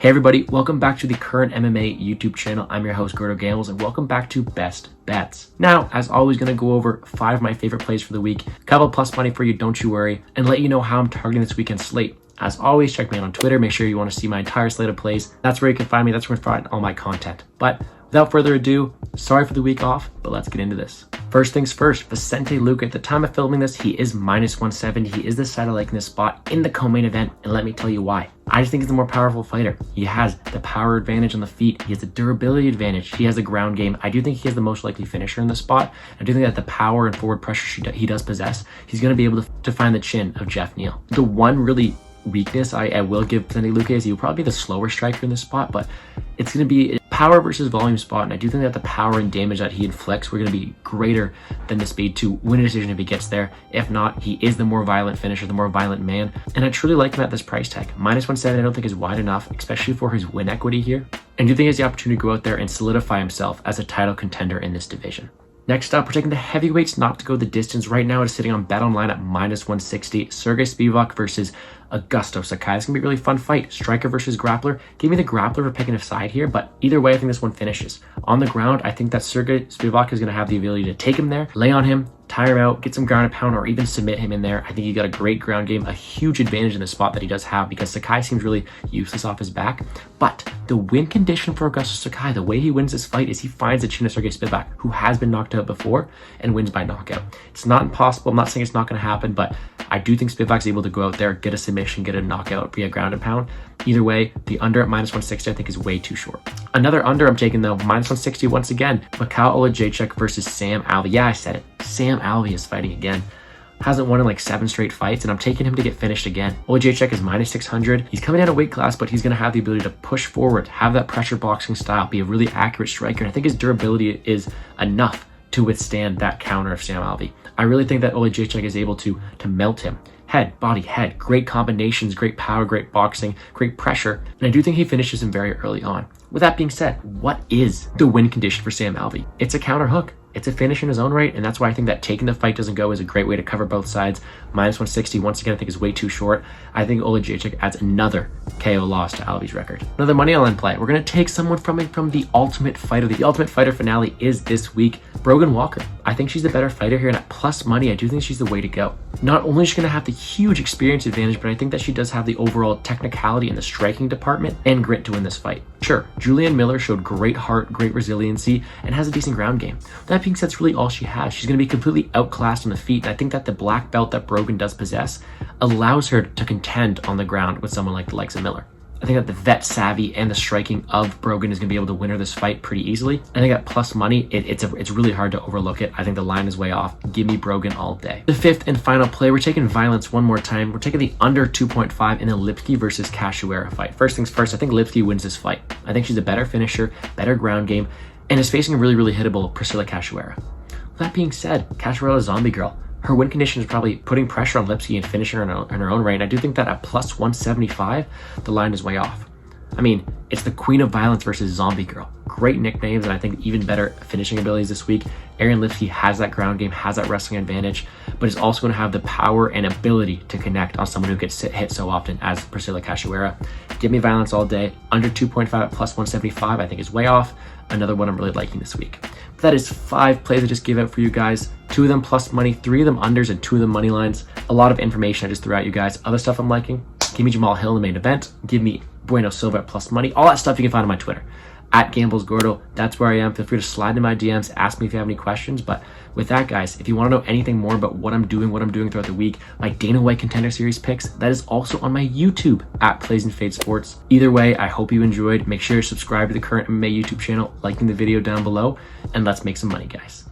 Hey everybody, welcome back to the Current MMA YouTube channel. I'm your host, Gordo Gambles, and welcome back to Best Bets. Now, as always, going to go over 5 of my favorite plays for the week, a couple plus money for you, don't you worry, and let you know how I'm targeting this weekend slate. As always, check me out on Twitter. Make sure you want to see my entire slate of plays. That's where you can find me. That's where you can find all my content. But without further ado, sorry for the week off, but let's get into this. First things first, Vicente Luke, at the time of filming this, he is minus 170. He is the side I like in this spot in the co-main event, and let me tell you why. I just think he's the more powerful fighter. He has the power advantage on the feet. He has the durability advantage. He has the ground game. I do think he has the most likely finisher in the spot. I do think that the power and forward pressure he does possess, he's going to be able to find the chin of Jeff Neal. The one really weakness I will give Vicente Luke is he'll probably be the slower striker in this spot, but it's going to be a power versus volume spot, and I do think that the power and damage that he inflicts were going to be greater than the speed to win a decision if he gets there. If not, he is the more violent finisher, the more violent man, and I truly like him at this price tag. Minus 170 I don't think is wide enough, especially for his win equity here, and do think he has the opportunity to go out there and solidify himself as a title contender in this division. Next up, we're taking the heavyweights not to go the distance. Right now, it's sitting on BetOnline at minus 160. Sergey Spivak versus Augusto Sakai. It's going to be a really fun fight. Striker versus grappler. Give me the grappler for picking a side here, but either way, I think this one finishes. On the ground, I think that Sergey Spivak is going to have the ability to take him there, lay on him, tire him out, get some ground and pound, or even submit him in there. I think he got a great ground game, a huge advantage in the spot that he does have because Sakai seems really useless off his back. But the win condition for Augusto Sakai, the way he wins this fight is he finds the chin of Sergey Spivak, who has been knocked out before, and wins by knockout. It's not impossible. I'm not saying it's not going to happen, but I do think Spivak's able to go out there, get a submission, get a knockout via ground and pound. Either way, the under at minus 160 I think is way too short. Another under I'm taking though, minus 160 once again. Macau Oleg versus Sam Alvey. Yeah, I said it. Sam Alvey is fighting again. Hasn't won in like 7 straight fights, and I'm taking him to get finished again. Oleg is minus 600. He's coming down a weight class, but he's going to have the ability to push forward, have that pressure boxing style, be a really accurate striker. And I think his durability is enough to withstand that counter of Sam Alvey. I really think that Oleg is able to melt him. Head, body, head, great combinations, great power, great boxing, great pressure, and I do think he finishes him very early on. With that being said, what is the win condition for Sam Alvey? It's a counter hook. It's a finish in his own right, and that's why I think that taking the fight doesn't go is a great way to cover both sides. Minus 160, once again, I think is way too short. I think Oleg adds another KO loss to Alvey's record. Another money line play. We're going to take someone from the Ultimate Fighter. The Ultimate Fighter finale is this week. Brogan Walker. I think she's the better fighter here, and at plus money, I do think she's the way to go. Not only is she going to have the huge experience advantage, but I think that she does have the overall technicality in the striking department and grit to win this fight. Sure, Julianne Miller showed great heart, great resiliency, and has a decent ground game. That being said, that's really all she has. She's going to be completely outclassed on the feet, and I think that the black belt that Brogan does possess allows her to contend on the ground with someone like the likes of Miller. I think that the vet savvy and the striking of Brogan is going to be able to win her this fight pretty easily. I think at plus money, it's really hard to overlook it. I think the line is way off. Give me Brogan all day. The fifth and final play, we're taking violence one more time. We're taking the under 2.5 in the Lipsky versus Casuara fight. First things first, I think Lipsky wins this fight. I think she's a better finisher, better ground game, and is facing a really hittable Priscilla Casuara. With that being said, Casuara is a zombie girl. Her win condition is probably putting pressure on Lipsky and finishing her in her own right. And I do think that at plus 175, the line is way off. I mean, it's the Queen of Violence versus Zombie Girl. Great nicknames, and I think even better finishing abilities this week. Ariane Lipsky has that ground game, has that wrestling advantage, but is also going to have the power and ability to connect on someone who gets hit so often as Priscilla Casuara. Give me violence all day. Under 2.5 at plus 175, I think is way off. Another one I'm really liking this week. But that is 5 plays I just gave out for you guys. 2 of them plus money, 3 of them unders, and 2 of them money lines. A lot of information I just threw at you guys. Other stuff I'm liking. Give me Jamal Hill in the main event. Give me Bueno Silva at plus money. All that stuff you can find on my Twitter. At GamblesGordo. That's where I am. Feel free to slide into my DMs. Ask me if you have any questions. But with that, guys, if you want to know anything more about what I'm doing throughout the week, my Dana White Contender Series picks, that is also on my YouTube at Plays and Fade Sports. Either way, I hope you enjoyed. Make sure you subscribe to the Current MMA YouTube channel, liking the video down below, and let's make some money, guys.